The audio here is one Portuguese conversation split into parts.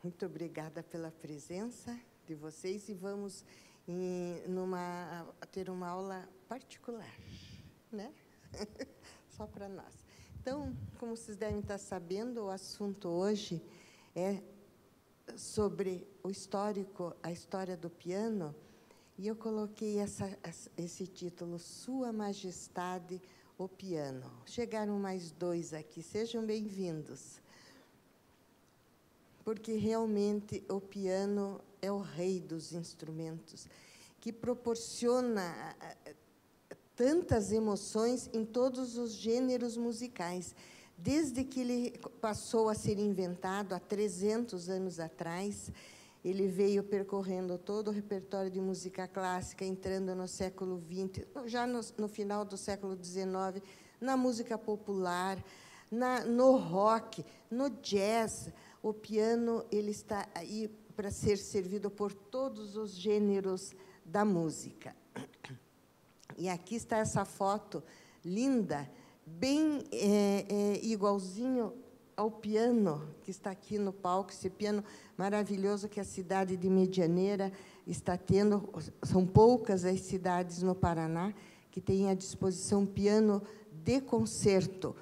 Muito obrigada pela presença de vocês e vamos ter uma aula particular, né? Só para nós. Então, como vocês devem estar sabendo, o assunto hoje é sobre o histórico, a história do piano, e eu coloquei esse título, Sua Majestade, o Piano. Chegaram mais dois aqui, sejam bem-vindos. Porque realmente o piano é o rei dos instrumentos, que proporciona tantas emoções em todos os gêneros musicais. Desde que ele passou a ser inventado, há 300 anos atrás, ele veio percorrendo todo o repertório de música clássica, entrando no século XX, já no final do século XIX, na música popular, no rock, no jazz. O piano ele está aí para ser servido por todos os gêneros da música. E aqui está essa foto linda, bem igualzinho ao piano que está aqui no palco, esse piano maravilhoso que a cidade de Medianeira está tendo. São poucas as cidades no Paraná que têm à disposição um piano de concerto,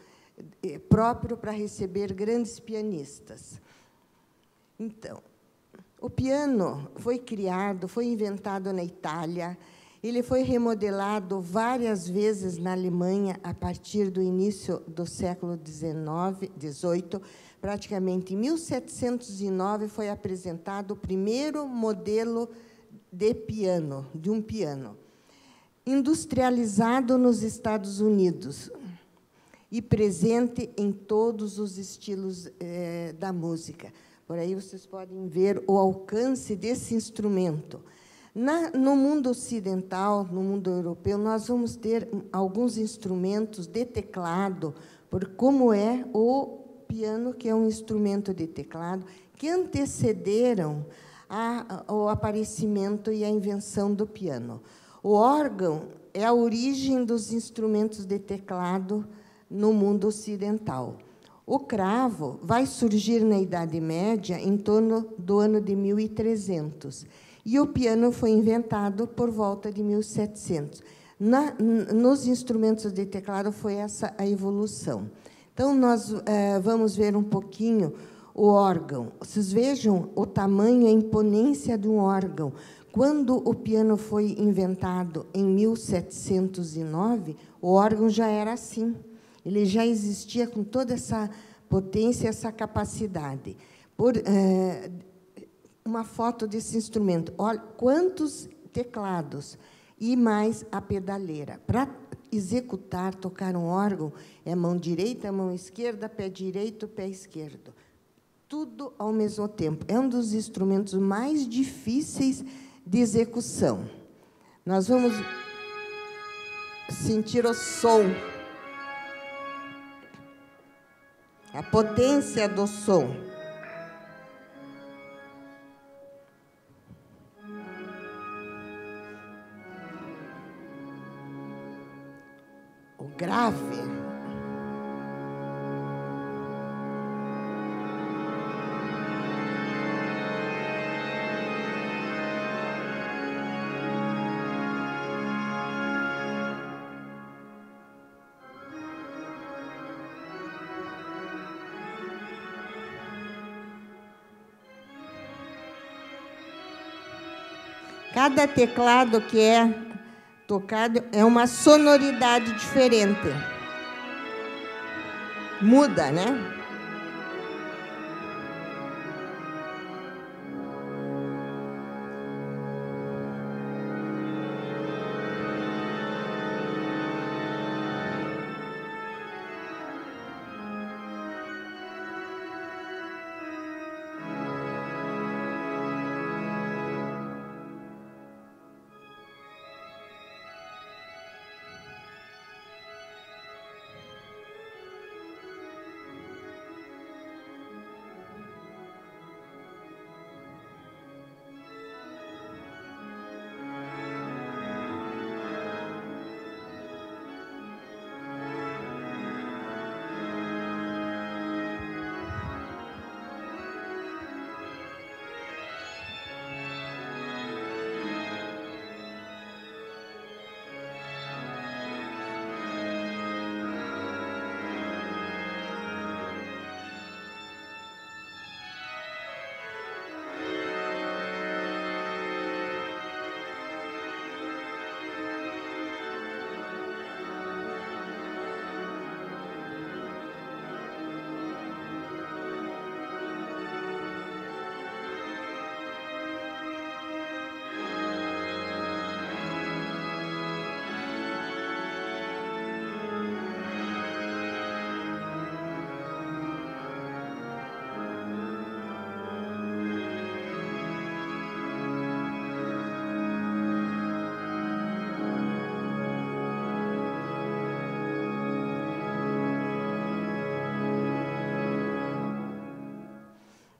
próprio para receber grandes pianistas. Então, o piano foi criado, foi inventado na Itália, ele foi remodelado várias vezes na Alemanha a partir do início do século XVIII. Praticamente em 1709 foi apresentado o primeiro modelo de piano, de um piano, industrializado nos Estados Unidos e presente em todos os estilos da música. Por aí vocês podem ver o alcance desse instrumento. No mundo ocidental, no mundo europeu, nós vamos ter alguns instrumentos de teclado, como é o piano, que é um instrumento de teclado, que antecederam o aparecimento e a invenção do piano. O órgão é a origem dos instrumentos de teclado no mundo ocidental. O cravo vai surgir na Idade Média, em torno do ano de 1300, e o piano foi inventado por volta de 1700. Nos instrumentos de teclado foi essa a evolução. Então, nós vamos ver um pouquinho o órgão. Vocês vejam o tamanho e a imponência de um órgão. Quando o piano foi inventado em 1709, o órgão já era assim. Ele já existia com toda essa potência, essa capacidade. Uma foto desse instrumento. Olha quantos teclados e mais a pedaleira. Para executar, tocar um órgão, é mão direita, mão esquerda, pé direito, pé esquerdo. Tudo ao mesmo tempo. É um dos instrumentos mais difíceis de execução. Nós vamos sentir o som, a potência do som. O grave. Cada teclado que é tocado é uma sonoridade diferente. Muda, né?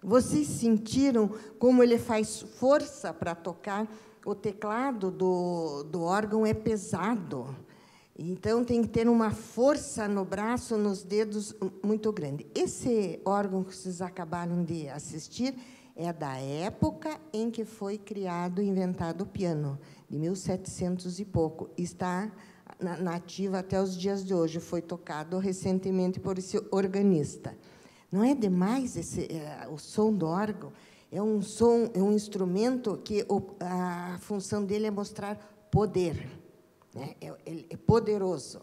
Vocês sentiram como ele faz força para tocar? O teclado do órgão é pesado, então tem que ter uma força no braço, nos dedos, muito grande. Esse órgão que vocês acabaram de assistir é da época em que foi criado e inventado o piano, de 1700 e pouco. Está na ativa até os dias de hoje. Foi tocado recentemente por esse organista. Não é demais o som do órgão? É um som, é um instrumento que a função dele é mostrar poder, né? É poderoso.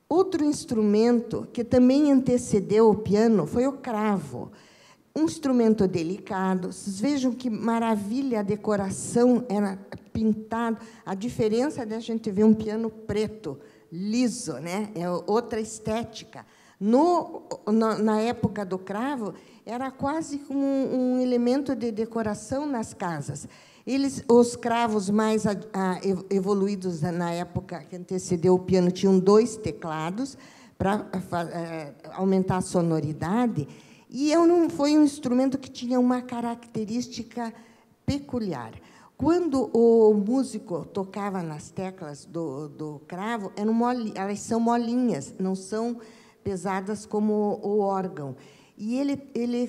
Outro instrumento que também antecedeu o piano foi o cravo. Um instrumento delicado. Vocês vejam que maravilha a decoração, era pintado. A diferença de a gente ver um piano preto, liso, né? É outra estética. Na época do cravo, era quase como um elemento de decoração nas casas. Os cravos mais evoluídos na época que antecedeu o piano tinham 2 teclados para aumentar a sonoridade, e foi um instrumento que tinha uma característica peculiar. Quando o músico tocava nas teclas do cravo, elas são molinhas, não são pesadas como o órgão. E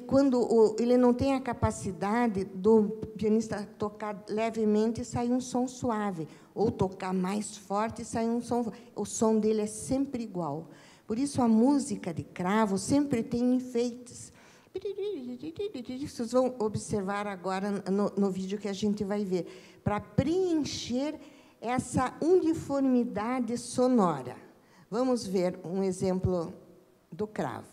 quando ele não tem a capacidade do pianista tocar levemente e sair um som suave, ou tocar mais forte e sair um som. O som dele é sempre igual. Por isso, a música de cravo sempre tem enfeites. Vocês vão observar agora no vídeo que a gente vai ver, para preencher essa uniformidade sonora. Vamos ver um exemplo do cravo.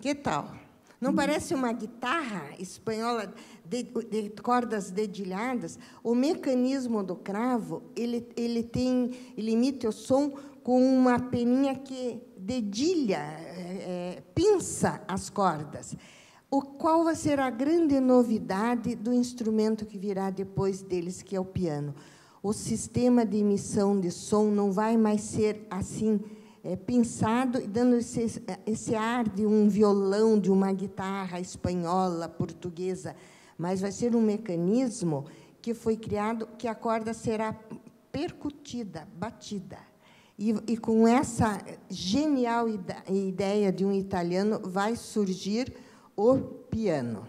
Que tal? Não parece uma guitarra espanhola de cordas dedilhadas? O mecanismo do cravo, ele imita o som com uma peninha que dedilha, pinça as cordas. Qual vai ser a grande novidade do instrumento que virá depois deles, que é o piano? O sistema de emissão de som não vai mais ser assim, pensado e dando esse ar de um violão, de uma guitarra espanhola, portuguesa, mas vai ser um mecanismo que foi criado que a corda será percutida, batida. E com essa genial ideia de um italiano vai surgir o piano.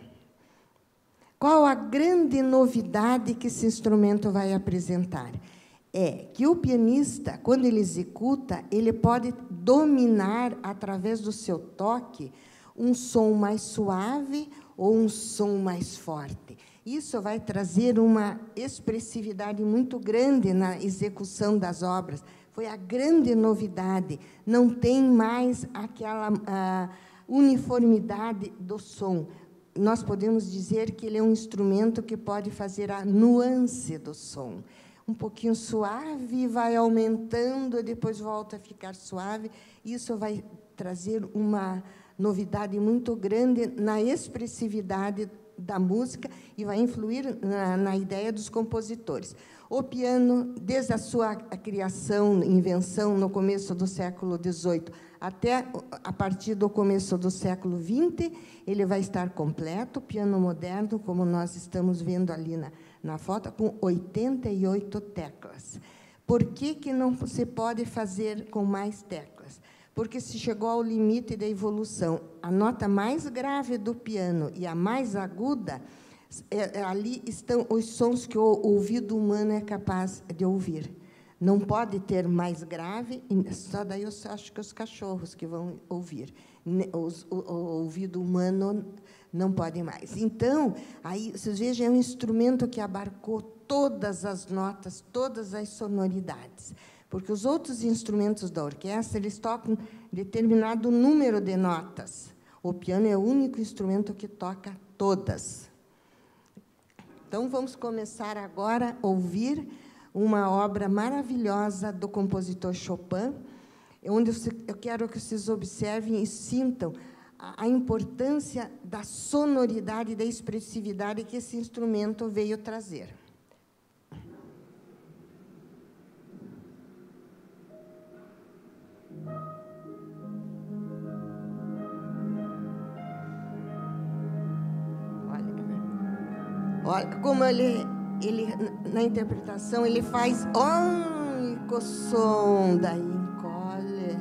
Qual a grande novidade que esse instrumento vai apresentar? É que o pianista, quando ele executa, ele pode dominar, através do seu toque, um som mais suave ou um som mais forte. Isso vai trazer uma expressividade muito grande na execução das obras. Foi a grande novidade. Não tem mais aquela uniformidade do som. Nós podemos dizer que ele é um instrumento que pode fazer a nuance do som. Um pouquinho suave, vai aumentando, depois volta a ficar suave. Isso vai trazer uma novidade muito grande na expressividade da música e vai influir na ideia dos compositores. O piano, desde a sua criação, invenção no começo do século XVIII até a partir do começo do século XX, ele vai estar completo, piano moderno, como nós estamos vendo ali na foto, com 88 teclas. Por que não se pode fazer com mais teclas? Porque se chegou ao limite da evolução. A nota mais grave do piano e a mais aguda, ali estão os sons que o ouvido humano é capaz de ouvir. Não pode ter mais grave, só daí eu acho que os cachorros que vão ouvir. O ouvido humano não pode mais. Então, aí, vocês vejam, é um instrumento que abarcou todas as notas, todas as sonoridades. Porque os outros instrumentos da orquestra, eles tocam determinado número de notas. O piano é o único instrumento que toca todas. Então, vamos começar agora a ouvir uma obra maravilhosa do compositor Chopin, onde eu quero que vocês observem e sintam a importância da sonoridade e da expressividade que esse instrumento veio trazer. Olha como ele na interpretação, ele faz com som, daí encolhe.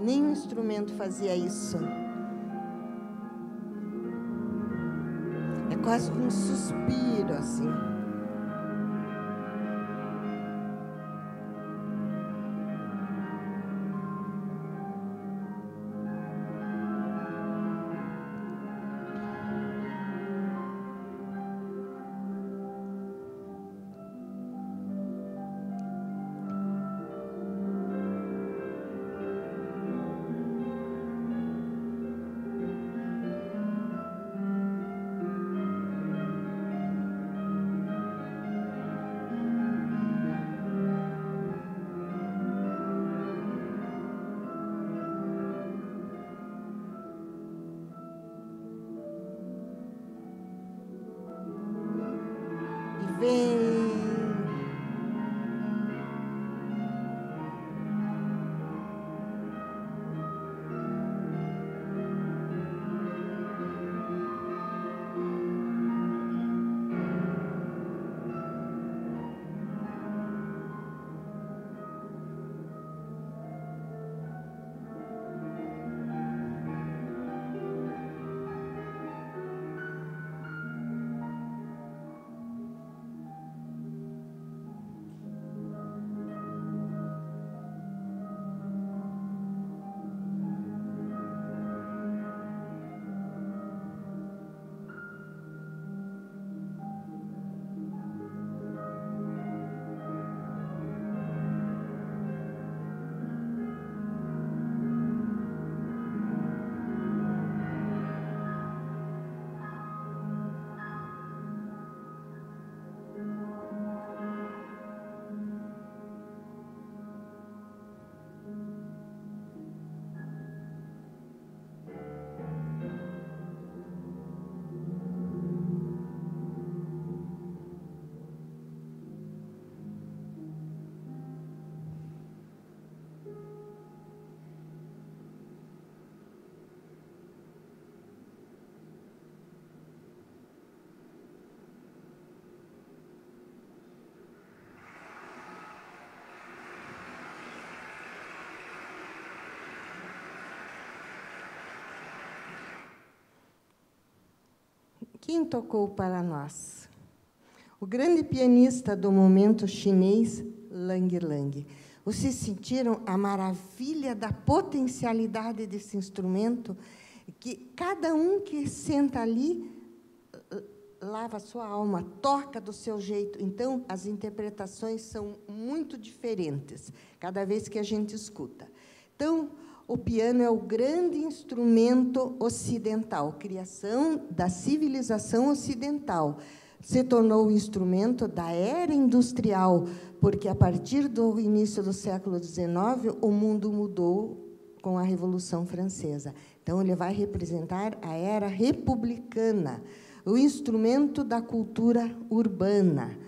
Nenhum instrumento fazia isso. É quase um suspiro, assim. Quem tocou para nós? O grande pianista do momento chinês, Lang Lang. Vocês sentiram a maravilha da potencialidade desse instrumento? Que cada um que senta ali lava a sua alma, toca do seu jeito. Então, as interpretações são muito diferentes, cada vez que a gente escuta. Então, o piano é o grande instrumento ocidental, criação da civilização ocidental. Se tornou o instrumento da era industrial, porque, a partir do início do século XIX, o mundo mudou com a Revolução Francesa. Então, ele vai representar a era republicana, o instrumento da cultura urbana.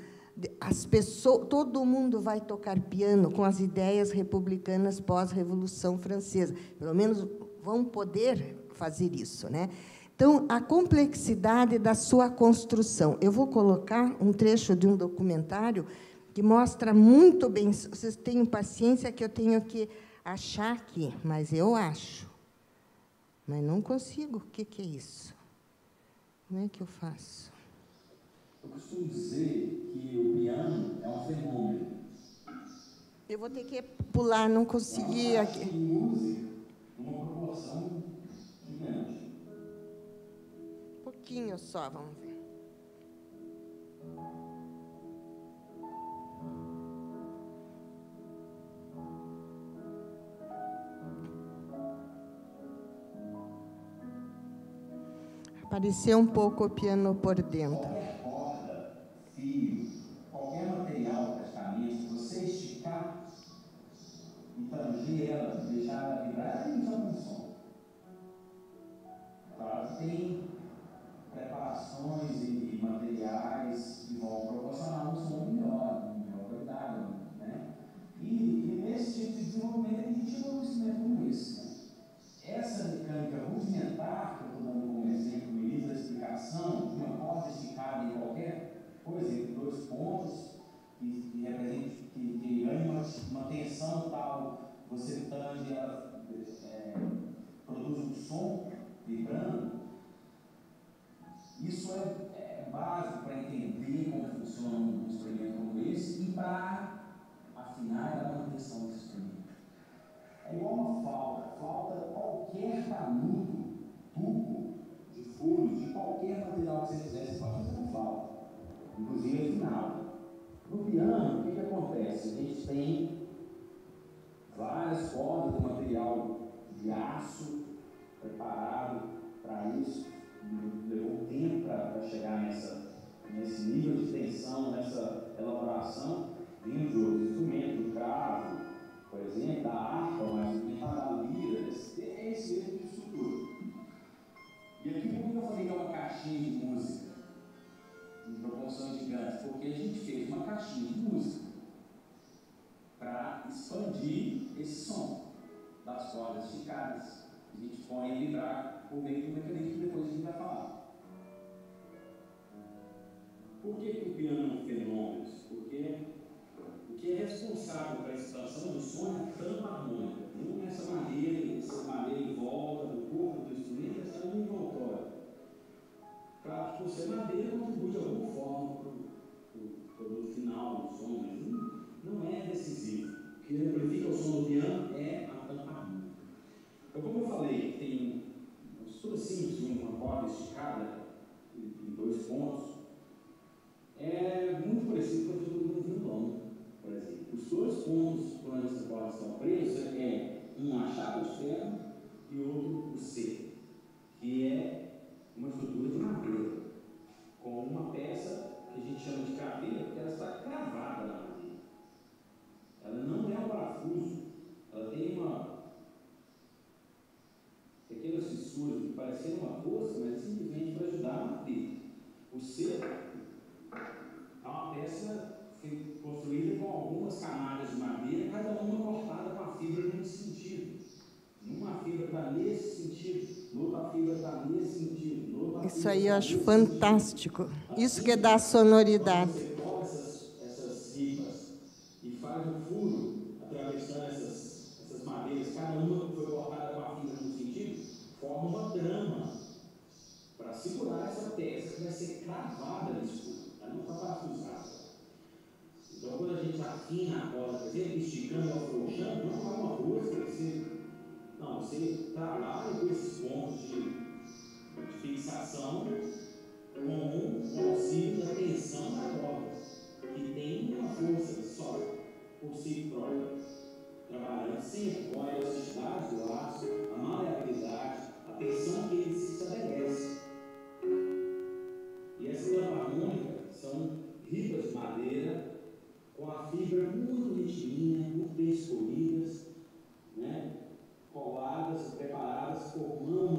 As pessoas, todo mundo vai tocar piano com as ideias republicanas pós-Revolução Francesa. Pelo menos vão poder fazer isso, né? Então, a complexidade da sua construção. Eu vou colocar um trecho de um documentário que mostra muito bem. Vocês tenham paciência que eu tenho que achar aqui, mas eu acho. Mas não consigo. O que é isso? Como é que eu faço? Eu costumo dizer que o piano é um fenômeno. Eu vou ter que pular, não consegui aqui. Em música, uma proporção gigante. Um pouquinho só, vamos ver. Apareceu um pouco o piano por dentro. Qualquer corda, fio, qualquer material, praticamente, se você esticar e tanger ela, deixar ela vibrar, ela emite algum som. Claro que tem preparações e materiais que vão proporcionar um som melhor, de melhor qualidade, né? E nesse tipo de desenvolvimento, a gente chegou a um instrumento como esse, né? Essa mecânica rudimentar, que eu estou dando como exemplo no início da explicação, de uma corda esticada em qualquer coisa, entre dois pontos, que represente, que ganhe uma tensão tal, você tange, ela produz um som vibrando. Isso é básico para entender como funciona um instrumento como esse e para afinar a manutenção desse instrumento. É igual uma flauta. Flauta, qualquer canudo, tubo, de furo, de qualquer material que você quiser, você pode fazer uma flauta, inclusive afinada. No piano, o que acontece? A gente tem várias cordas de material de aço preparado para isso. Levou um tempo para chegar nesse nível de tensão, nessa elaboração, vindo de outros instrumentos, do cravo, por exemplo, da harpa, mas da lira, é esse mesmo de estrutura. E aqui, por que eu falei que é uma caixinha de música, em proporções gigantes? Porque a gente fez uma caixinha de música para expandir esse som das cordas esticadas. A gente põe a vibrar por meio do mecanismo que depois a gente vai falar. Por que o piano é um fenômeno? Porque o que é responsável pela expansão do som é a tampa harmônica. Não é essa madeira em volta do corpo do instrumento, essa é uma envoltória. Claro que por ser madeira contribui de alguma forma para o produto final do som, mas não é decisivo. O que amplifica o som do piano é a tampa harmônica. Então, como eu falei, tem uma estrutura simples de uma corda esticada em dois pontos. É muito parecido com a estrutura de um violão, por exemplo. Os dois pontos por onde essa corda está presa é um a chapa de ferro e outro o C, que é uma estrutura de madeira, com uma peça que a gente chama de caveira, porque ela está cravada na madeira. Ela não é um parafuso, ela tem uma pequenas fissuras que parecem uma força, mas é simplesmente para ajudar a manter. O C é uma peça construída com algumas camadas de madeira, cada uma cortada com a fibra num sentido. Numa fibra está nesse sentido, noutra fibra está nesse sentido. Isso aí eu acho fantástico. Isso que dá sonoridade. Você coloca essas ribas e faz um furo atravessando essas madeiras, cada uma foi cortada com a fibra num sentido, forma uma trama para segurar essa peça que vai ser cravada nesse furo. Ela não está parafusada. Então, quando a gente afina a corda, por exemplo, esticando ou afrouxando, não é uma força, você trabalha com esses pontos de fixação com o auxílio da tensão da corda, que tem uma força só por si própria, trabalhando sempre com a elasticidade do laço, a maleabilidade, a tensão que ele se estabelece. E essa tampa harmônica são ribas de madeira com a fibra muito retinha, muito bem escolhidas, né? Coladas, preparadas, formando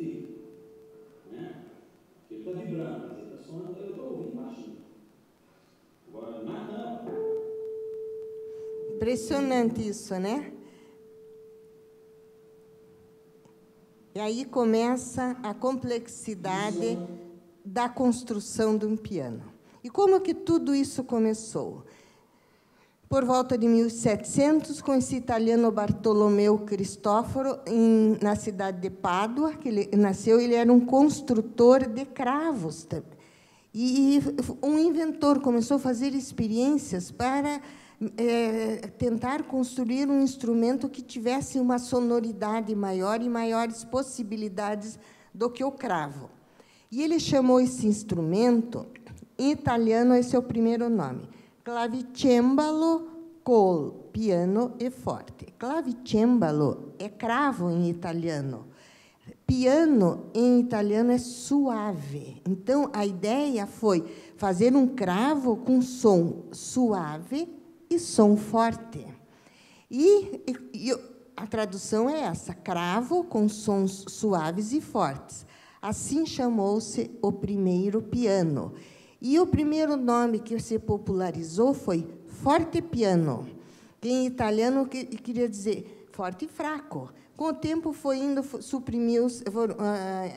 dele, né? Porque ele está vibrando, mas ele está sonando, eu estou ouvindo baixinho. Agora, na tampa. Impressionante isso, né? E aí começa a complexidade da construção de um piano. E como que tudo isso começou? Por volta de 1700, com esse italiano Bartolomeu Cristoforo, na cidade de Pádua, que ele nasceu, ele era um construtor de cravos. E um inventor começou a fazer experiências para tentar construir um instrumento que tivesse uma sonoridade maior e maiores possibilidades do que o cravo. E ele chamou esse instrumento, em italiano, esse é o primeiro nome, clavicembalo col piano e forte. Clavicembalo é cravo em italiano. Piano, em italiano, é suave. Então, a ideia foi fazer um cravo com som suave e som forte. E a tradução é essa, cravo com sons suaves e fortes. Assim chamou-se o primeiro piano. E o primeiro nome que se popularizou foi fortepiano, que em italiano queria dizer forte e fraco. Com o tempo foi indo, suprimiu,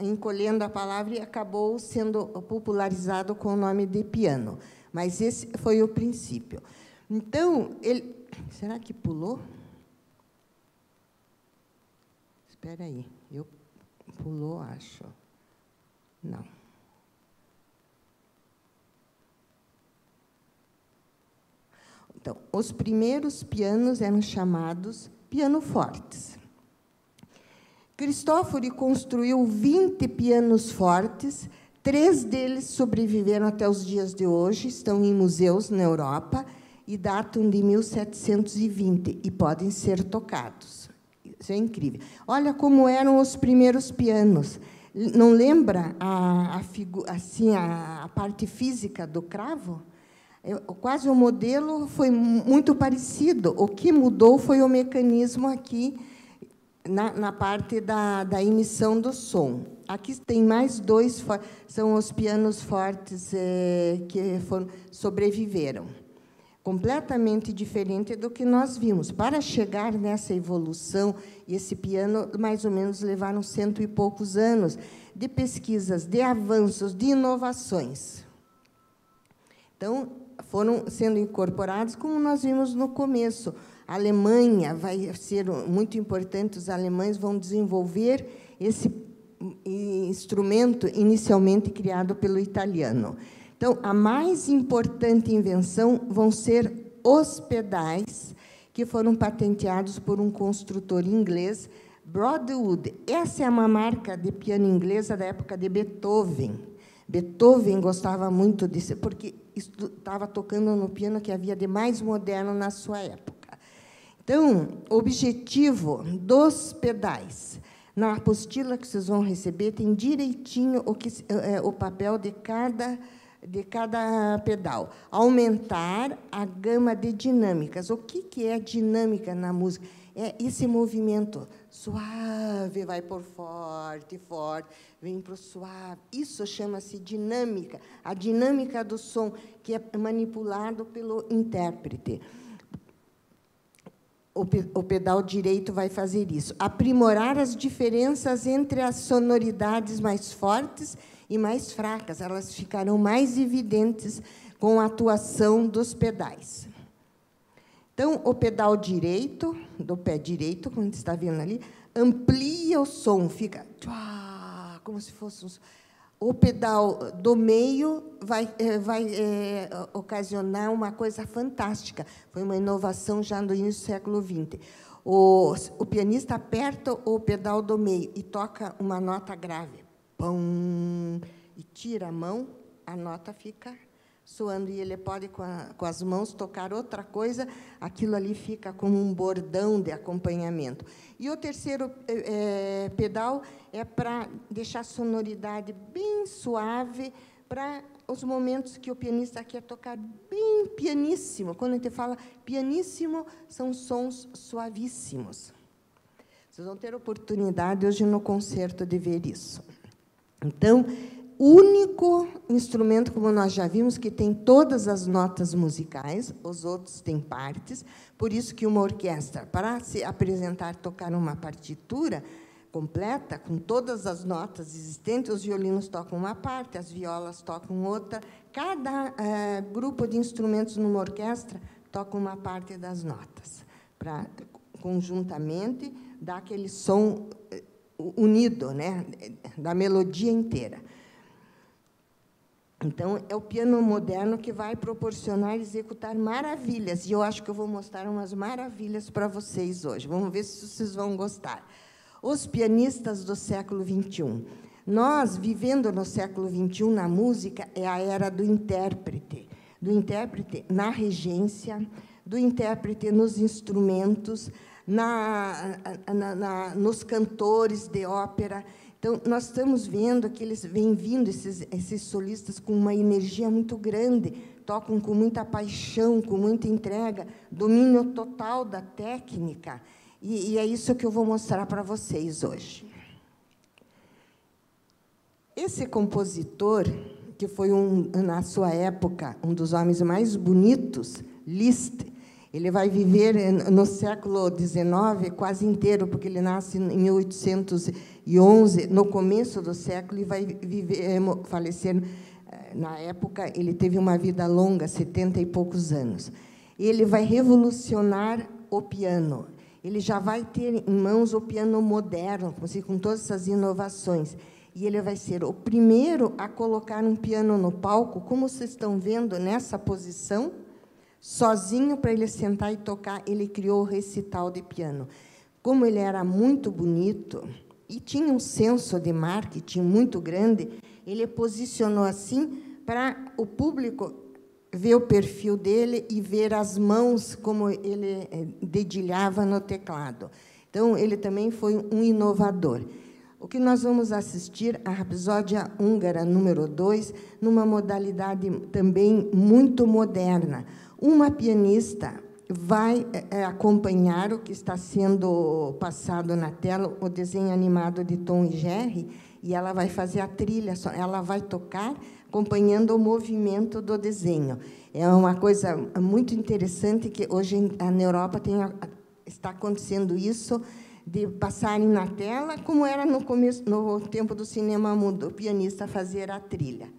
encolhendo a palavra e acabou sendo popularizado com o nome de piano. Mas esse foi o princípio. Então, ele... Será que pulou? Espera aí. Pulou, acho. Não. Então, os primeiros pianos eram chamados pianofortes. Cristofori construiu 20 pianos fortes, 3 deles sobreviveram até os dias de hoje, estão em museus na Europa e datam de 1720 e podem ser tocados. Isso é incrível. Olha como eram os primeiros pianos. Não lembra a parte física do cravo? Quase o modelo foi muito parecido. O que mudou foi o mecanismo aqui, na parte da emissão do som. Aqui tem mais 2, são os pianos fortes que sobreviveram. Completamente diferente do que nós vimos. Para chegar nessa evolução, e esse piano, mais ou menos, levaram 100 e poucos anos de pesquisas, de avanços, de inovações. Então, foram sendo incorporados, como nós vimos no começo. A Alemanha vai ser muito importante, os alemães vão desenvolver esse instrumento inicialmente criado pelo italiano. Então, a mais importante invenção vão ser os pedais, que foram patenteados por um construtor inglês, Broadwood. Essa é uma marca de piano inglesa da época de Beethoven. Beethoven gostava muito disso, porque estava tocando no piano que havia de mais moderno na sua época. Então, o objetivo dos pedais, na apostila que vocês vão receber, tem direitinho o papel de cada pedal. Aumentar a gama de dinâmicas. O que é dinâmica na música? É esse movimento suave, vai por forte, forte, vem para o suave. Isso chama-se dinâmica, a dinâmica do som, que é manipulado pelo intérprete. O pedal direito vai fazer isso. Aprimorar as diferenças entre as sonoridades mais fortes e mais fracas. Elas ficarão mais evidentes com a atuação dos pedais. Então, o pedal direito, do pé direito, como você está vendo ali, amplia o som, fica como se fosse o pedal do meio vai ocasionar uma coisa fantástica. Foi uma inovação já no início do século XX. O pianista aperta o pedal do meio e toca uma nota grave. Pum, e tira a mão, a nota fica soando, e ele pode, com as mãos, tocar outra coisa, aquilo ali fica como um bordão de acompanhamento. E o terceiro pedal é para deixar a sonoridade bem suave, para os momentos que o pianista quer tocar bem pianíssimo. Quando a gente fala pianíssimo, são sons suavíssimos. Vocês vão ter oportunidade hoje no concerto de ver isso. Então, o único instrumento, como nós já vimos, que tem todas as notas musicais, os outros têm partes, por isso que uma orquestra, para se apresentar, tocar uma partitura completa, com todas as notas existentes, os violinos tocam uma parte, as violas tocam outra, cada grupo de instrumentos numa orquestra toca uma parte das notas, para, conjuntamente, dar aquele som unido, né, da melodia inteira. Então, é o piano moderno que vai proporcionar executar maravilhas, e eu acho que eu vou mostrar umas maravilhas para vocês hoje. Vamos ver se vocês vão gostar. Os pianistas do século XXI. Nós, vivendo no século XXI, na música, é a era do intérprete na regência, do intérprete nos instrumentos, nos cantores de ópera. Então, nós estamos vendo que eles vêm vindo, esses solistas, com uma energia muito grande, tocam com muita paixão, com muita entrega, domínio total da técnica, e é isso que eu vou mostrar para vocês hoje. Esse compositor, que foi, na sua época, um dos homens mais bonitos, Liszt, ele vai viver no século XIX quase inteiro, porque ele nasce em 1811, no começo do século, e vai falecer. Na época, ele teve uma vida longa, 70 e poucos anos. Ele vai revolucionar o piano. Ele já vai ter em mãos o piano moderno, assim, com todas essas inovações. E ele vai ser o primeiro a colocar um piano no palco, como vocês estão vendo, nessa posição, sozinho, para ele sentar e tocar. Ele criou o recital de piano. Como ele era muito bonito e tinha um senso de marketing muito grande, ele posicionou assim para o público ver o perfil dele e ver as mãos, como ele dedilhava no teclado. Então, ele também foi um inovador. O que nós vamos assistir, a Rapsódia Húngara número 2, numa modalidade também muito moderna. Uma pianista vai acompanhar o que está sendo passado na tela, o desenho animado de Tom e Jerry, e ela vai fazer a trilha, ela vai tocar acompanhando o movimento do desenho. É uma coisa muito interessante que hoje na Europa está acontecendo isso, de passarem na tela, como era no começo, no tempo do cinema mudo, o pianista fazer a trilha.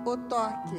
o toque.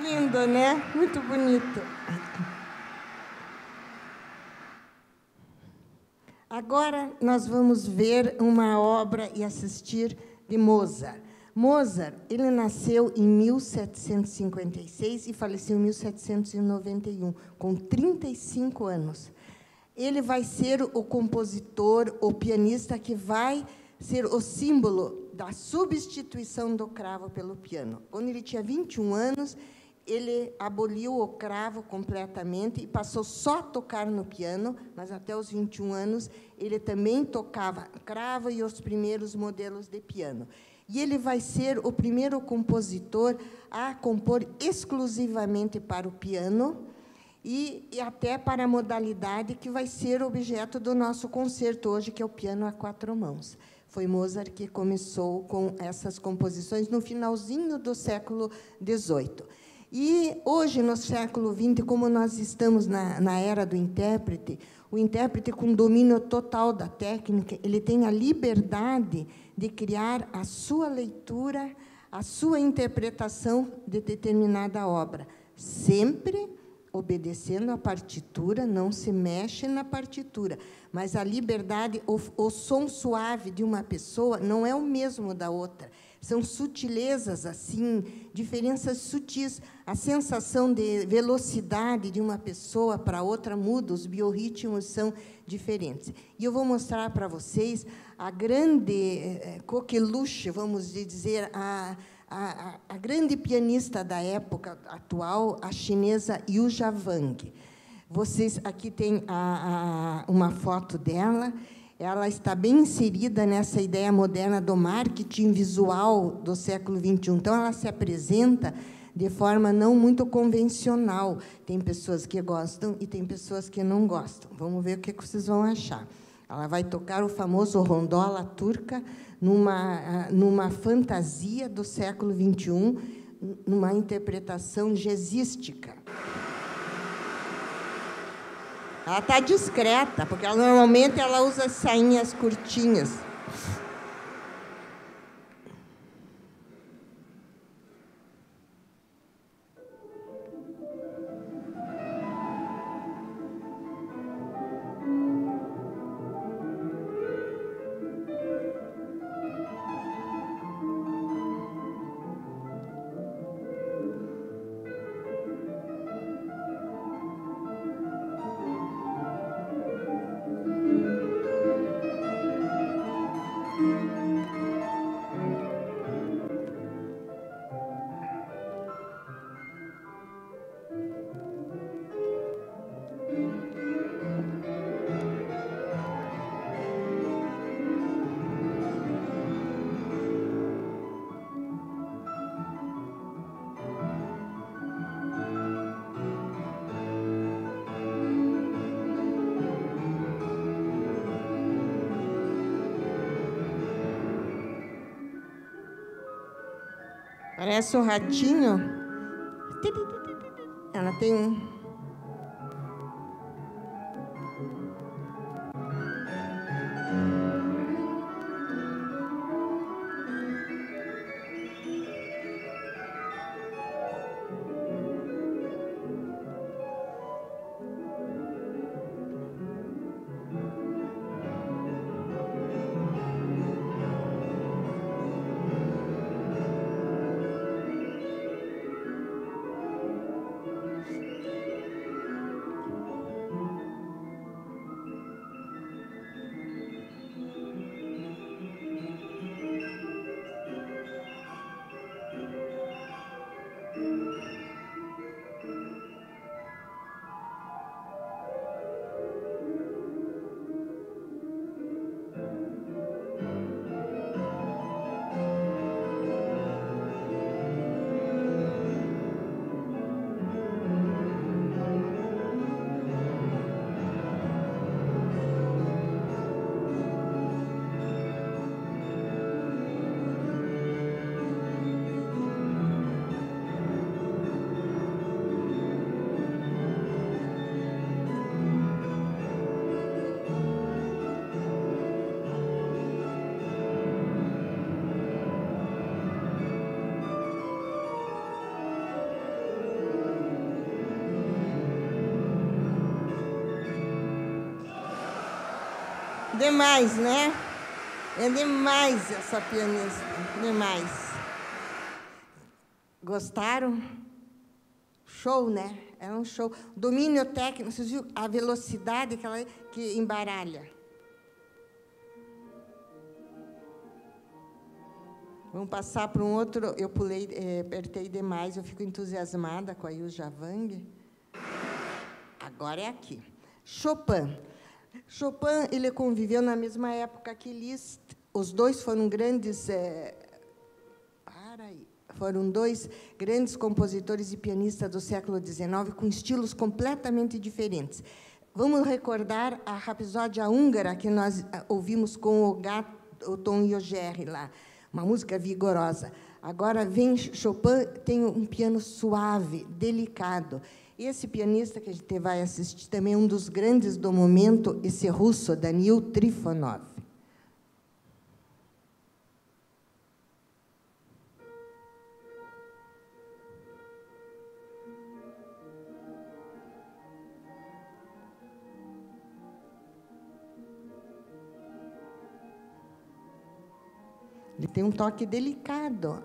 Lindo, né? Muito bonito. Agora nós vamos ver uma obra e assistir de Mozart. Mozart, ele nasceu em 1756 e faleceu em 1791, com 35 anos. Ele vai ser o compositor, o pianista que vai ser o símbolo da substituição do cravo pelo piano. Quando ele tinha 21 anos, ele aboliu o cravo completamente e passou só a tocar no piano, mas até os 21 anos ele também tocava cravo e os primeiros modelos de piano. E ele vai ser o primeiro compositor a compor exclusivamente para o piano e até para a modalidade que vai ser objeto do nosso concerto hoje, que é o piano a 4 mãos. Foi Mozart que começou com essas composições no finalzinho do século XVIII. E hoje, no século XX, como nós estamos na era do intérprete, o intérprete, com domínio total da técnica, ele tem a liberdade de criar a sua leitura, a sua interpretação de determinada obra, sempre obedecendo a partitura, não se mexe na partitura, mas a liberdade, o som suave de uma pessoa não é o mesmo da outra. São sutilezas, assim, diferenças sutis. A sensação de velocidade de uma pessoa para outra muda, os biorritmos são diferentes. E eu vou mostrar para vocês a grande coqueluche, vamos dizer, a grande pianista da época atual, a chinesa Yu Wang. Vocês aqui tem uma foto dela. Ela está bem inserida nessa ideia moderna do marketing visual do século XXI. Então, ela se apresenta de forma não muito convencional. Tem pessoas que gostam e tem pessoas que não gostam. Vamos ver o que vocês vão achar. Ela vai tocar o famoso rondola turca numa fantasia do século XXI, numa interpretação jazzística. Ela está discreta, porque normalmente ela usa sainhas curtinhas. Parece um ratinho. Ela tem um... Demais, né? É demais essa pianista, demais. Gostaram? Show, né? É um show. Domínio técnico, vocês viram a velocidade que embaralha. Vamos passar para um outro. Eu pulei, apertei demais, eu fico entusiasmada com a Yu Wang. Agora é aqui. Chopin. Chopin, ele conviveu na mesma época que Liszt. Os dois foram grandes... foram dois grandes compositores e pianistas do século XIX, com estilos completamente diferentes. Vamos recordar a Rapsódia Húngara, que nós ouvimos com o Tom Iogeri lá, uma música vigorosa. Agora vem Chopin, tem um piano suave, delicado. Esse pianista que a gente vai assistir também é um dos grandes do momento, esse russo, Danil Trifonov. Ele tem um toque delicado.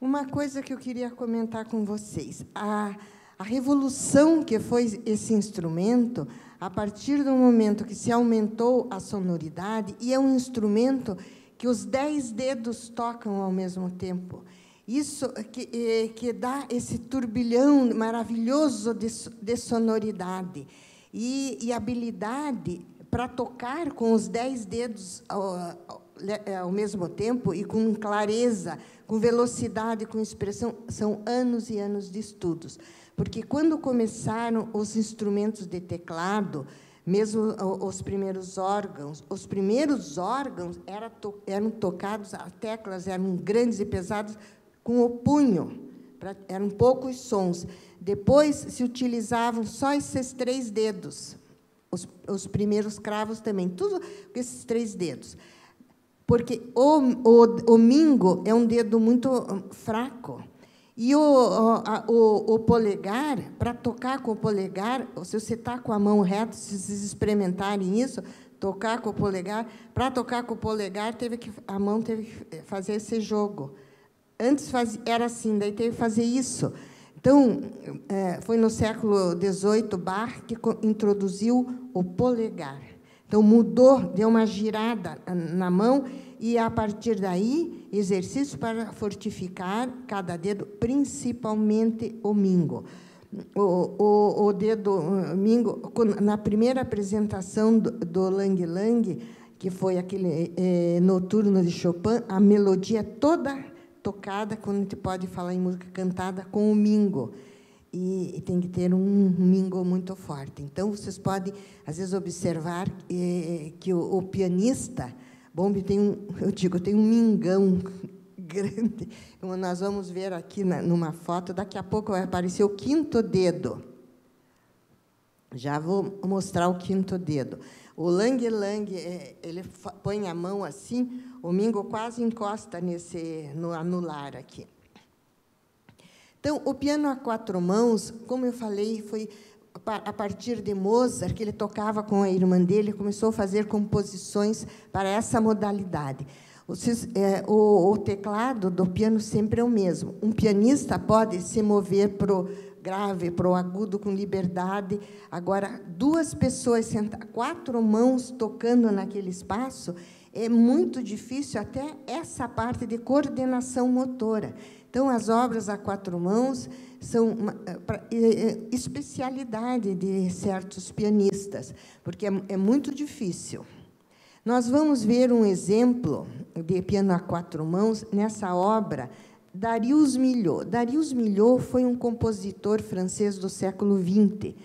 Uma coisa que eu queria comentar com vocês. A revolução que foi esse instrumento, a partir do momento que se aumentou a sonoridade, e é um instrumento que os 10 dedos tocam ao mesmo tempo. Isso que dá esse turbilhão maravilhoso de sonoridade. E habilidade para tocar com os 10 dedos ao mesmo tempo e com clareza, com velocidade, com expressão, são anos e anos de estudos. Porque, quando começaram os instrumentos de teclado, mesmo os primeiros órgãos eram tocados, as teclas eram grandes e pesadas, com o punho, eram poucos sons. Depois, se utilizavam só esses 3 dedos. Os primeiros cravos também, tudo com esses 3 dedos. porque o mingo é um dedo muito fraco. E o polegar, para tocar com o polegar, se você está com a mão reta, se vocês experimentarem isso, tocar com o polegar, para tocar com o polegar, a mão teve que fazer esse jogo. Antes era assim, daí teve que fazer isso. Então, foi no século XVIII, Bach, que introduziu o polegar. Então, mudou, deu uma girada na mão, e, a partir daí, exercício para fortificar cada dedo, principalmente o mingo. O dedo mingo, na primeira apresentação do Lang Lang, que foi aquele noturno de Chopin, a melodia toda tocada, quando a gente pode falar em música cantada, com o mingo. E tem que ter um mingo muito forte. Então, vocês podem, às vezes, observar que o pianista, Bombi, tem um mingão grande. Como nós vamos ver aqui numa foto, daqui a pouco vai aparecer o quinto dedo. Já vou mostrar o quinto dedo. O Lang Lang, ele põe a mão assim, o mingo quase encosta no anular aqui. Então, o piano a quatro mãos, como eu falei, foi a partir de Mozart, que ele tocava com a irmã dele, começou a fazer composições para essa modalidade. O teclado do piano sempre é o mesmo. Um pianista pode se mover para o grave, para o agudo com liberdade. Agora, duas pessoas, quatro mãos tocando naquele espaço, é muito difícil até essa parte de coordenação motora. Então, as obras a quatro mãos são uma especialidade de certos pianistas, porque é muito difícil. Nós vamos ver um exemplo de piano a quatro mãos nessa obra, Darius Milhaud. Darius Milhaud foi um compositor francês do século XX,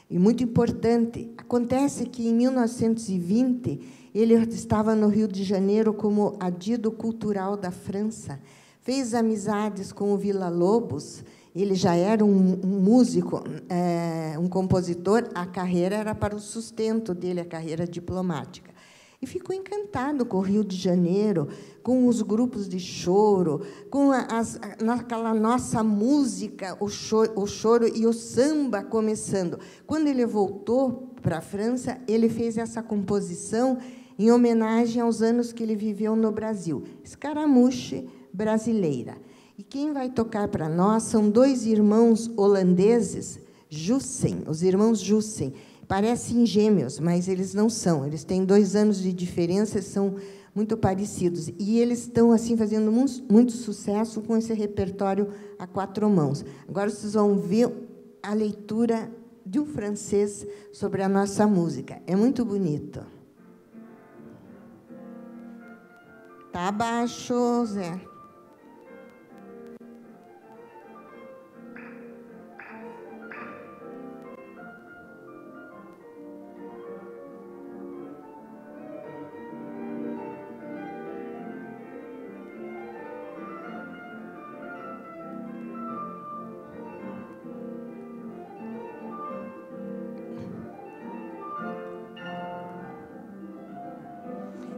e muito importante. Acontece que, em 1920, ele estava no Rio de Janeiro como adido cultural da França, fez amizades com o Villa-Lobos. Ele já era um músico, um compositor, a carreira era para o sustento dele, a carreira diplomática. E ficou encantado com o Rio de Janeiro, com os grupos de choro, com aquela nossa música, o choro e o samba começando. Quando ele voltou para a França, ele fez essa composição em homenagem aos anos que ele viveu no Brasil, Escaramuche Brasileira. E quem vai tocar para nós são dois irmãos holandeses, Jussen, os irmãos Jussen. Parecem gêmeos, mas eles não são. Eles têm 2 anos de diferença, são muito parecidos. E eles estão assim fazendo muito sucesso com esse repertório a quatro mãos. Agora vocês vão ver a leitura de um francês sobre a nossa música. É muito bonito. Tá abaixo, Zé.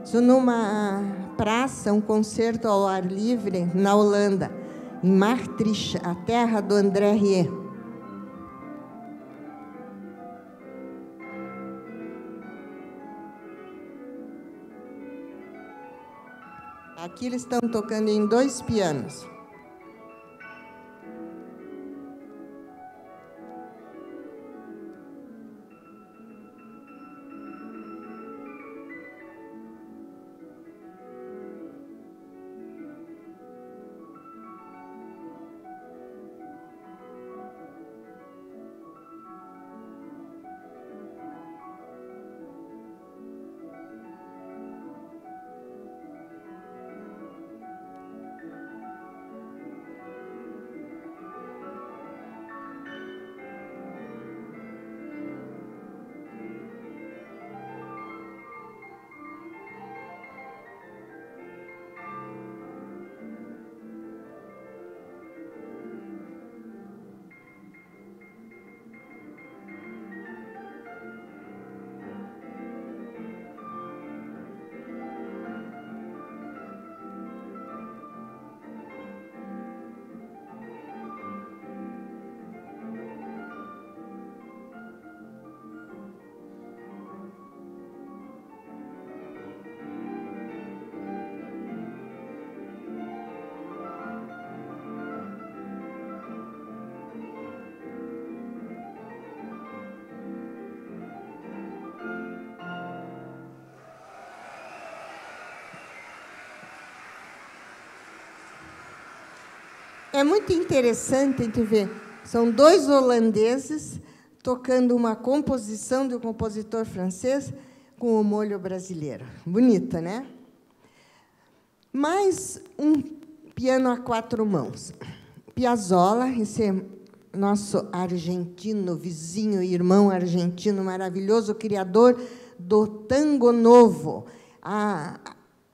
Isso numa praça, um concerto ao ar livre, na Holanda, em Maastricht, a terra do André Rieu. Aqui eles estão tocando em 2 pianos. É muito interessante a gente ver. São 2 holandeses tocando uma composição de um compositor francês com o molho brasileiro. Bonita, né? Mais um piano a 4 mãos. Piazzolla, esse é nosso argentino, vizinho, irmão argentino maravilhoso, criador do tango novo.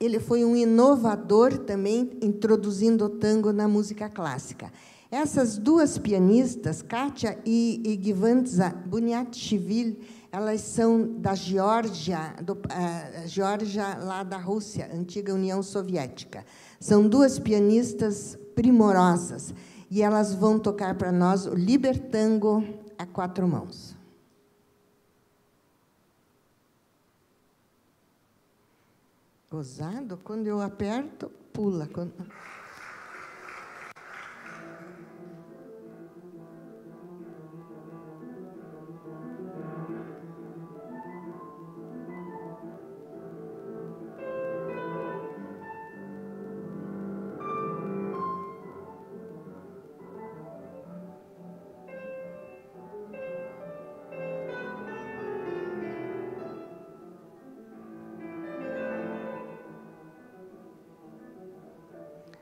Ele foi um inovador também, introduzindo o tango na música clássica. Essas 2 pianistas, Katia e Givantza Buniatchivili, elas são da Geórgia, Geórgia lá da Rússia, antiga União Soviética. São 2 pianistas primorosas, e elas vão tocar para nós o Libertango a 4 mãos. Gozado, quando eu aperto, pula.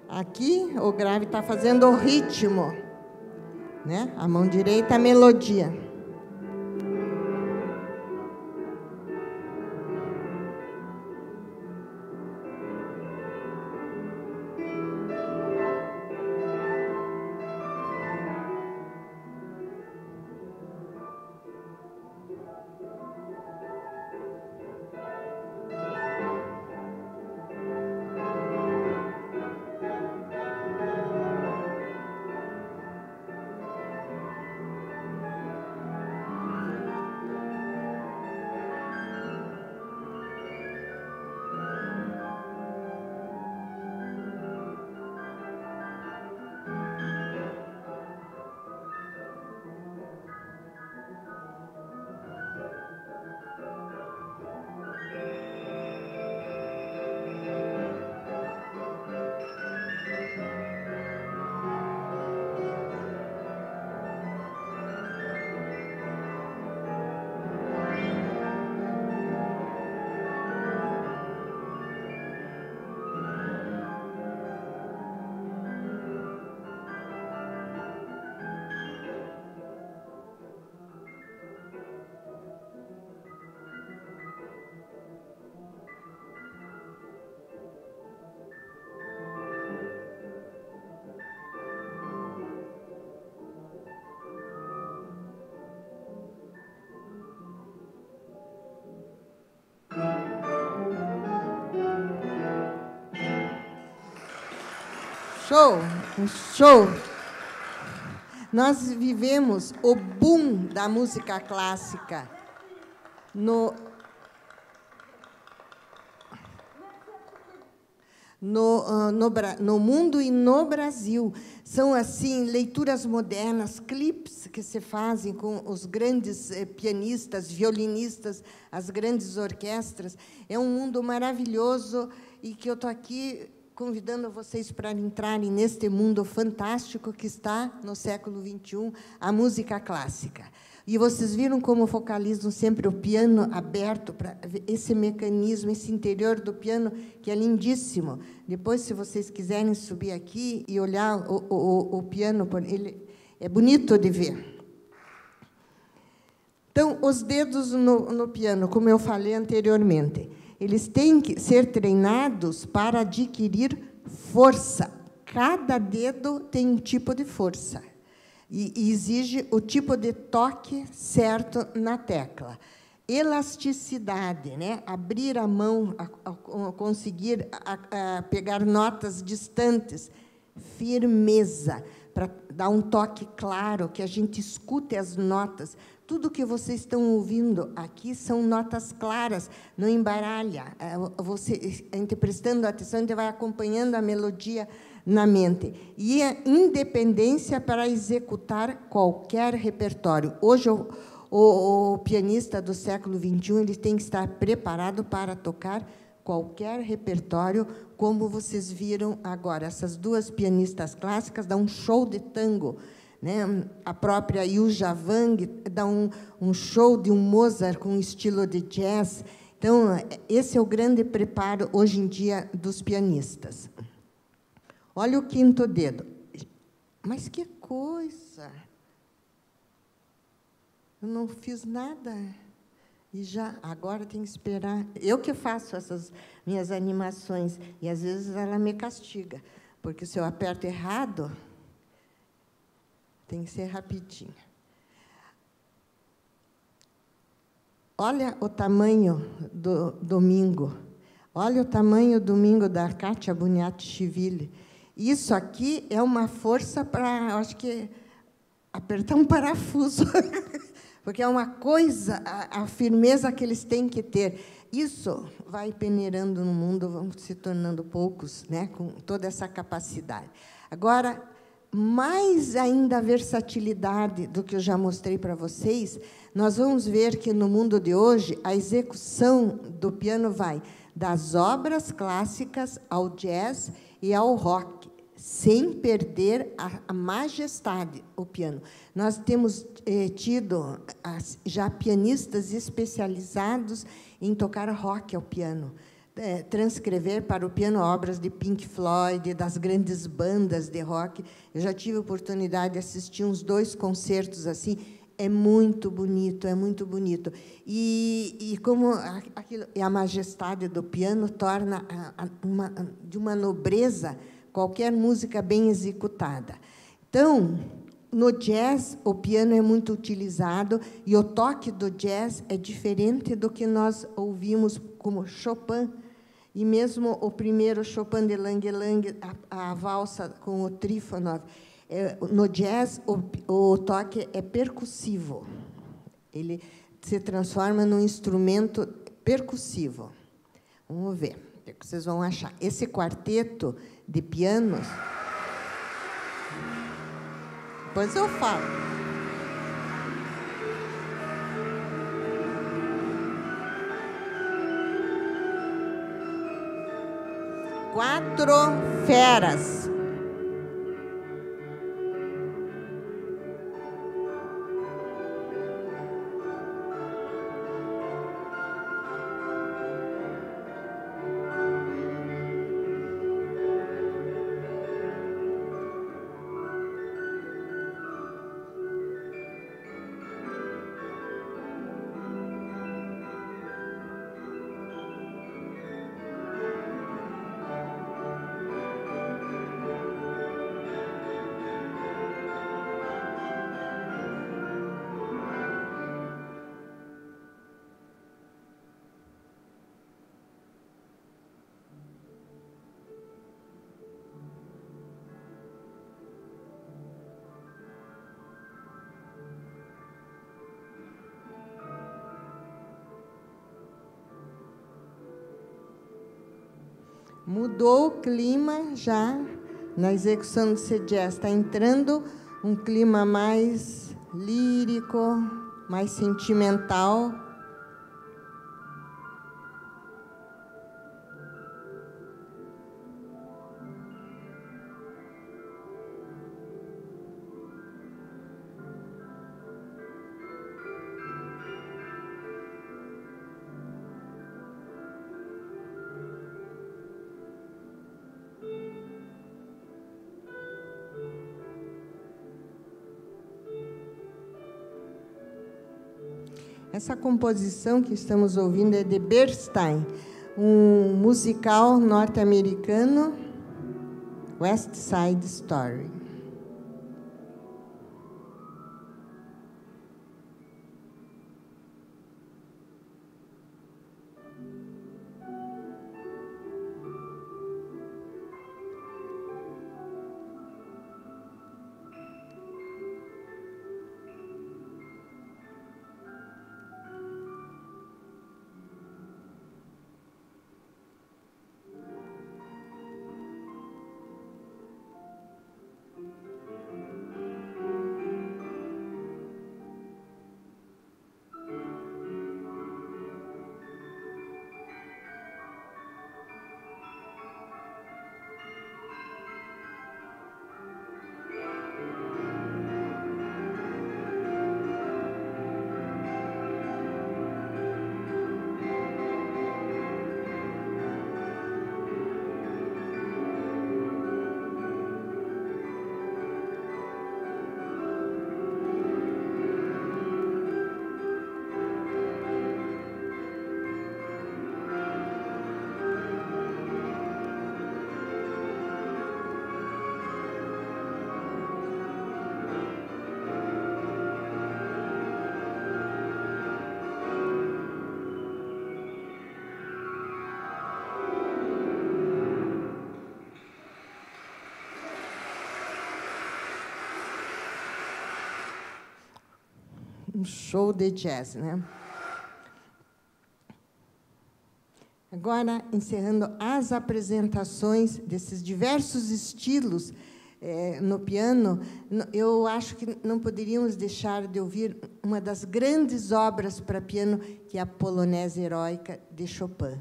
Aqui, o grave está fazendo o ritmo, né? A mão direita, a melodia. Show, show. Nós vivemos o boom da música clássica no mundo e no Brasil. São, assim, leituras modernas, clipes que se fazem com os grandes pianistas, violinistas, as grandes orquestras. É um mundo maravilhoso e que eu estou aqui convidando vocês para entrarem neste mundo fantástico que está no século XXI, a música clássica. E vocês viram como focalizam sempre o piano aberto, para esse mecanismo, esse interior do piano, que é lindíssimo. Depois, se vocês quiserem subir aqui e olhar o piano, ele é bonito de ver. Então, os dedos no piano, como eu falei anteriormente, eles têm que ser treinados para adquirir força. Cada dedo tem um tipo de força e exige o tipo de toque certo na tecla. Elasticidade, né? Abrir a mão, conseguir pegar notas distantes. Firmeza, para dar um toque claro, que a gente escute as notas. Tudo que vocês estão ouvindo aqui são notas claras, não embaralha. Você, a gente prestando atenção, a gente vai acompanhando a melodia na mente. E a independência para executar qualquer repertório. Hoje, o pianista do século XXI ele tem que estar preparado para tocar qualquer repertório, como vocês viram agora. Essas duas pianistas clássicas dão um show de tango, né? A própria Yuja Wang dá um show de um Mozart com estilo de jazz. Então, esse é o grande preparo, hoje em dia, dos pianistas. Olha o quinto dedo. Mas que coisa! Eu não fiz nada. E já, agora tem que esperar. Eu que faço essas minhas animações, e às vezes ela me castiga, porque se eu aperto errado, tem que ser rapidinho. Olha o tamanho do domingo. Olha o tamanho do domingo da Kátia Buniatishvili. Isso aqui é uma força para, acho que, apertar um parafuso. Porque é uma coisa, a firmeza que eles têm que ter. Isso vai peneirando no mundo, vão se tornando poucos, né, com toda essa capacidade. Agora, mais ainda a versatilidade do que eu já mostrei para vocês, nós vamos ver que, no mundo de hoje, a execução do piano vai das obras clássicas ao jazz e ao rock, sem perder a majestade, o piano. Nós temos tido já pianistas especializados em tocar rock ao piano, transcrever para o piano obras de Pink Floyd, das grandes bandas de rock. Eu já tive a oportunidade de assistir uns 2 concertos assim. É muito bonito, é muito bonito. E como a majestade do piano torna de uma nobreza qualquer música bem executada. Então, no jazz, o piano é muito utilizado, e o toque do jazz é diferente do que nós ouvimos como Chopin, e mesmo o primeiro Chopin de Lang Lang, a valsa com o Trifonov. No jazz, o toque é percussivo. Ele se transforma num instrumento percussivo. Vamos ver o que vocês vão achar. Esse quarteto de pianos, depois eu falo. Quatro feras. Mudou o clima já na execução desse jazz. Está entrando um clima mais lírico, mais sentimental. Essa composição que estamos ouvindo é de Bernstein, um musical norte-americano, West Side Story. um show de jazz, né? Agora, encerrando as apresentações desses diversos estilos no piano, eu acho que não poderíamos deixar de ouvir uma das grandes obras para piano, que é a Polonesa Heróica de Chopin.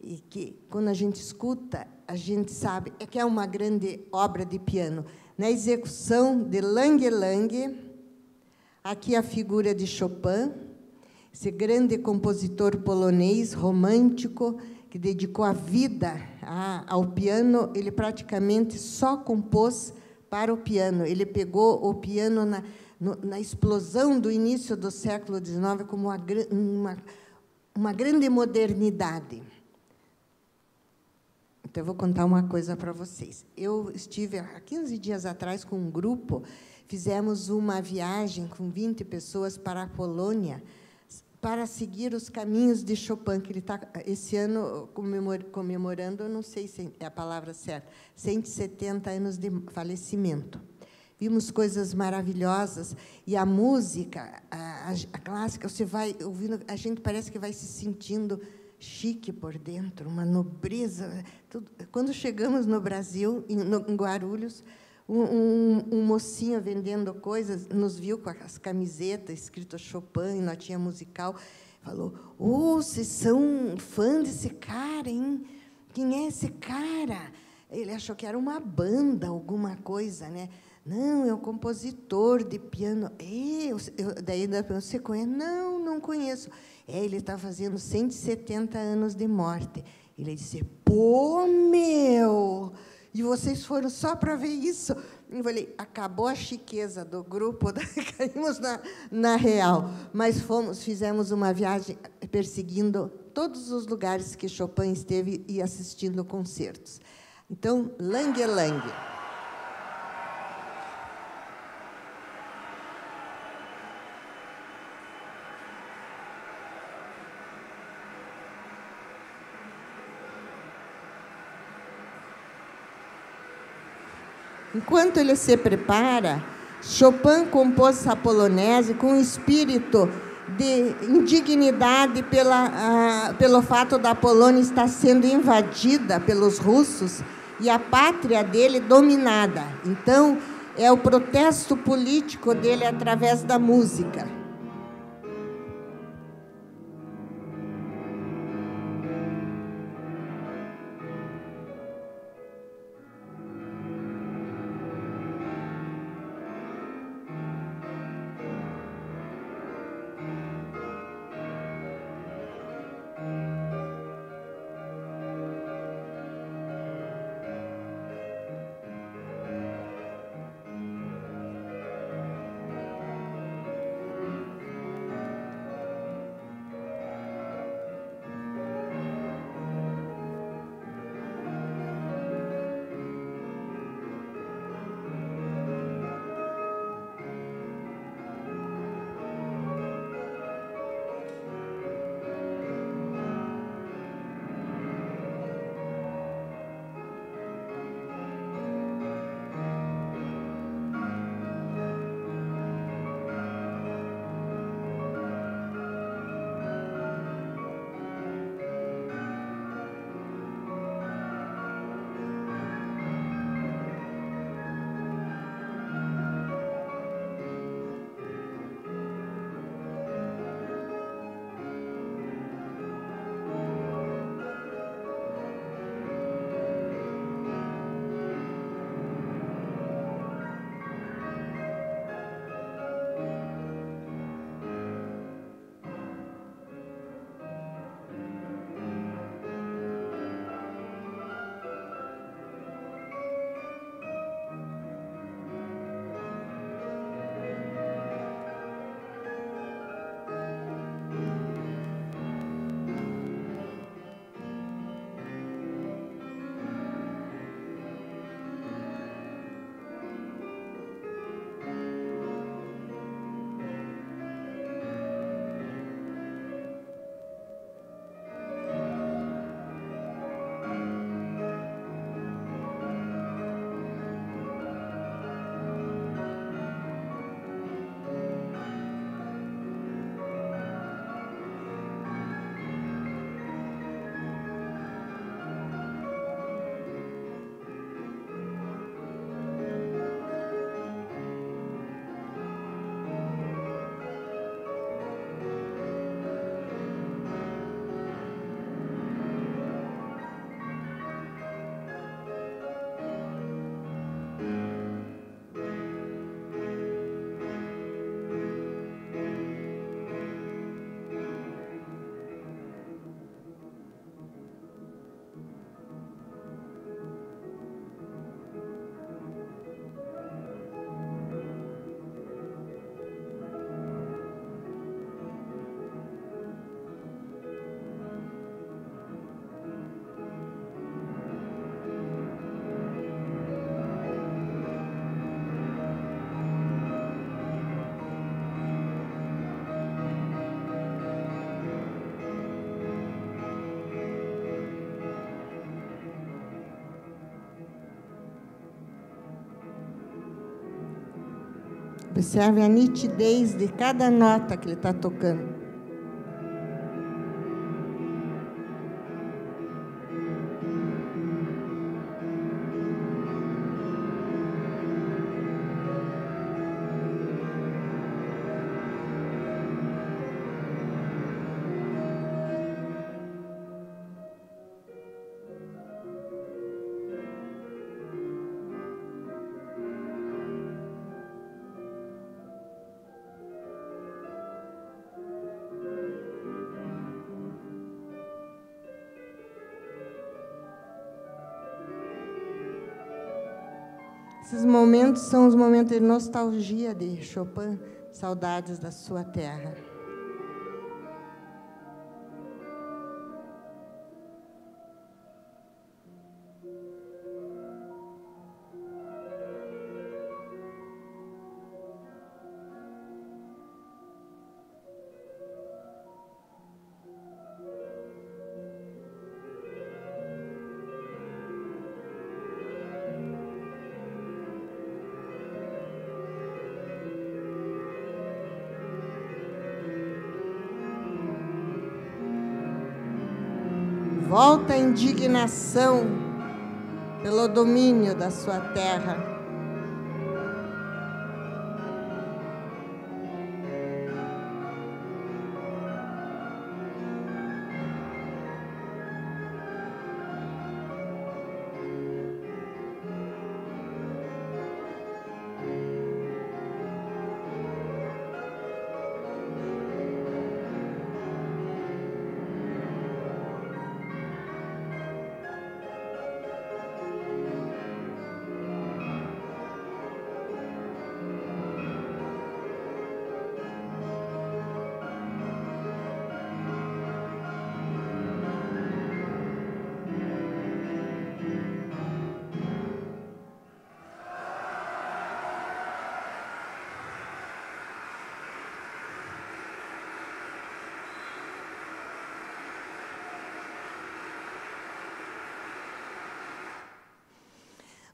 E que, quando a gente escuta, a gente sabe que é uma grande obra de piano. Na execução de Lang Lang, aqui a figura de Chopin, esse grande compositor polonês, romântico, que dedicou a vida ao piano. Ele praticamente só compôs para o piano. Ele pegou o piano na explosão do início do século XIX como uma grande modernidade. Então, eu vou contar uma coisa para vocês. Eu estive, há 15 dias atrás, com um grupo, fizemos uma viagem com 20 pessoas para a Polônia, para seguir os caminhos de Chopin, que ele está, esse ano, comemorando, eu não sei se é a palavra certa, 170 anos de falecimento. Vimos coisas maravilhosas, e a música, a clássica, você vai ouvindo, a gente parece que vai se sentindo chique por dentro, uma nobreza. Tudo. Quando chegamos no Brasil, em Guarulhos, um mocinho vendendo coisas nos viu com as camisetas escrito Chopin, notinha musical, falou: vocês são fã desse cara, hein? Quem é esse cara? Ele achou que era uma banda, alguma coisa, né? Não, é um compositor de piano. Daí você conhece? Não, não conheço. Ele está fazendo 170 anos de morte. Ele disse: pô, meu! E vocês foram só para ver isso? Eu falei: acabou a chiqueza do grupo, caímos na real. Mas fizemos uma viagem perseguindo todos os lugares que Chopin esteve e assistindo concertos. Então, Lang Lang. Enquanto ele se prepara, Chopin compôs essa polonesa com um espírito de indignidade pelo fato da Polônia estar sendo invadida pelos russos e a pátria dele dominada. Então, é o protesto político dele através da música. Observe a nitidez de cada nota que ele está tocando. Esses momentos são os momentos de nostalgia de Chopin, saudades da sua terra. Volta a indignação pelo domínio da sua terra.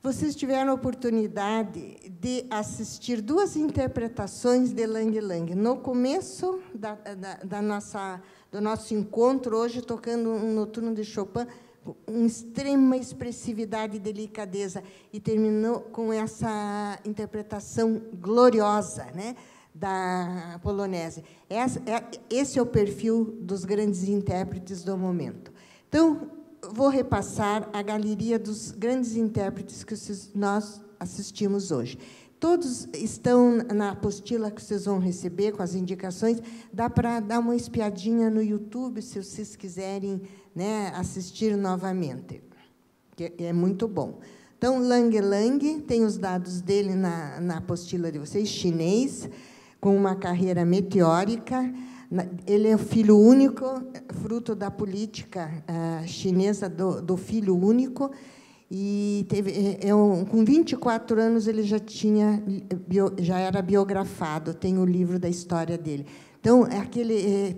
Vocês tiveram a oportunidade de assistir duas interpretações de Lang Lang. No começo do nosso encontro, hoje, tocando um noturno de Chopin, com extrema expressividade e delicadeza, e terminou com essa interpretação gloriosa, né, da polonese. Esse é o perfil dos grandes intérpretes do momento. Então, vou repassar a galeria dos grandes intérpretes que nós assistimos hoje. Todos estão na apostila que vocês vão receber, com as indicações. Dá para dar uma espiadinha no YouTube, se vocês quiserem, né, assistir novamente, que é muito bom. Então, Lang Lang, tem os dados dele na apostila de vocês, chinês, com uma carreira meteórica. Ele é o filho único, fruto da política chinesa do filho único, e com 24 anos ele já era biografado, tem o livro da história dele. Então,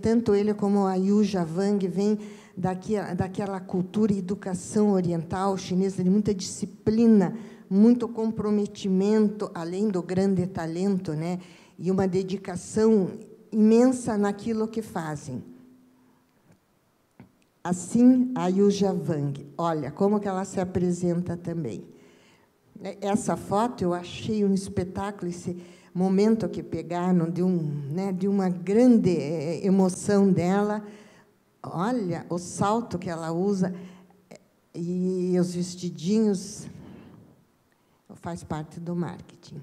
tanto ele como a Yuja Wang vêm daquela cultura e educação oriental chinesa, de muita disciplina, muito comprometimento, além do grande talento, né, e uma dedicação imensa naquilo que fazem. Assim, a Yuja Wang. Olha como que ela se apresenta também. Essa foto eu achei um espetáculo, esse momento que pegaram de uma grande emoção dela. Olha o salto que ela usa e os vestidinhos, faz parte do marketing.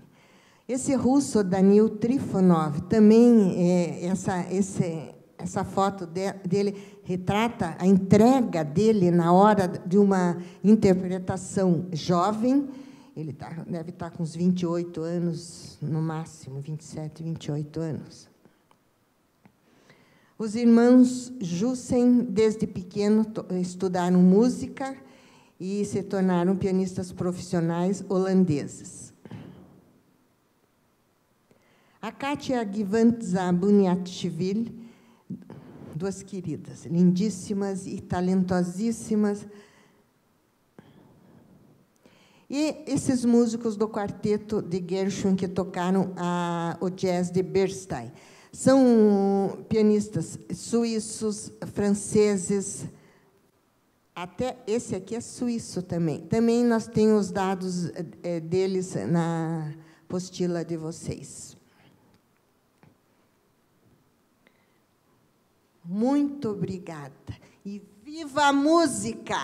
Esse russo, Danil Trifonov, também, essa foto dele retrata a entrega dele na hora de uma interpretação jovem. Ele deve estar com uns 28 anos, no máximo, 27, 28 anos. Os irmãos Jussen, desde pequeno, estudaram música e se tornaram pianistas profissionais holandeses. A Katia Givantza Buniatishvili, duas queridas, lindíssimas e talentosíssimas. E esses músicos do quarteto de Gershwin que tocaram o jazz de Bernstein. São pianistas suíços, franceses, até esse aqui é suíço também. Também nós temos os dados deles na apostila de vocês. Muito obrigada. E viva a música!